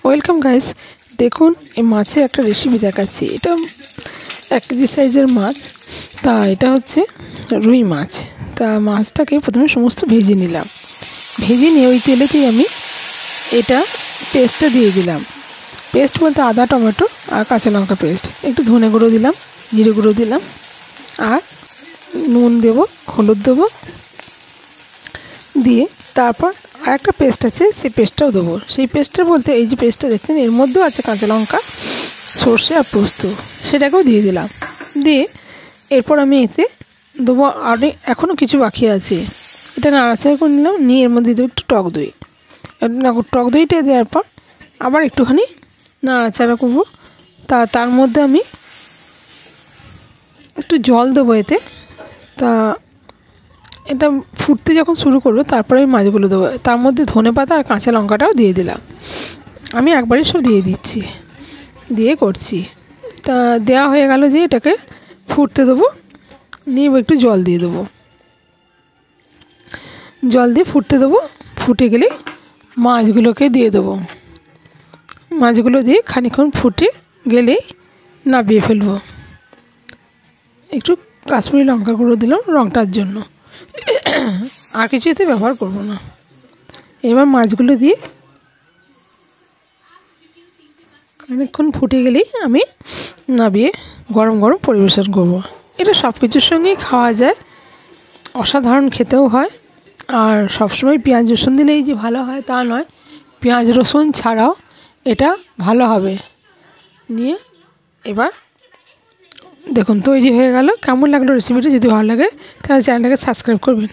Welcome guys. দেখুন এই মাছের একটা রেসিপি দেখাচ্ছি। এটা 1 কেজি সাইজের মাছ। তা এটা হচ্ছে রুই মাছ। তা মাছটাকে প্রথমে সমস্ত ভেজে নিলাম। ভেজে নিয়ে ওই তেলেতেই আমি এটা পেস্টটা দিয়ে দিলাম। পেস্ট বলতে আদা, টমেটো আর কাঁচা লঙ্কা পেস্ট, একটু ধনে গুঁড়ো দিলাম, জিরে গুঁড়ো দিলাম, আর নুন দেবো, হলুদ দেবো, দিয়ে তারপর আর একটা পেস্ট আছে সেই পেস্টটাও দেবো। সেই পেস্টটা বলতে এই যে পেস্টটা দেখছেন এর মধ্যেও আছে কাঁচা লঙ্কা, সর্ষে আর পোস্ত, সেটাকেও দিয়ে দিলাম। দিয়ে এরপর আমি এতে দেবো, আর এখনও কিছু বাকি আছে, এটা নাড়াচাড়া করে নিলাম। নিয়ে এর মধ্যে দেবো একটু টক দই। টক দইটা দেওয়ার পর আবার একটুখানি নাড়াচাড়া করবো। তার মধ্যে আমি একটু জল দেবো এতে। তা এটা ফুটতে যখন শুরু করবো তারপরে আমি মাছগুলো দেবো। তার মধ্যে ধনেপাতা আর কাঁচা লঙ্কাটাও দিয়ে দিলাম। আমি একবারই সব দিয়ে দিচ্ছি, দিয়ে করছি। তা দেওয়া হয়ে গেল, যে এটাকে ফুটতে দেবো। নিয়ে একটু জল দিয়ে দেবো, জল দিয়ে ফুটতে দেবো। ফুটে গেলে মাছগুলোকে দিয়ে দেবো। মাছগুলো দিয়ে খানিকক্ষণ ফুটে গেলেই নামিয়ে ফেলবো। একটু কাশ্মীরি লঙ্কা গুঁড়ো দিলাম রঙটার জন্য, আর কিছু এতে ব্যবহার করব না। এবার মাছগুলো দিয়ে অনেকক্ষণ ফুটে গেলেই আমি নামিয়ে গরম গরম পরিবেশন করব। এটা সব কিছুর সঙ্গেই খাওয়া যায়, অসাধারণ খেতেও হয়। আর সবসময় পেঁয়াজ রসুন দিলেই যে ভালো হয় তা নয়, পেঁয়াজ রসুন ছাড়াও এটা ভালো হবে। নিয়ে এবার দেখুন তৈরি হয়ে গেল। কেমন লাগলো রেসিপিটা? যদি ভালো লাগে তাহলে চ্যানেলটাকে সাবস্ক্রাইব করবেন।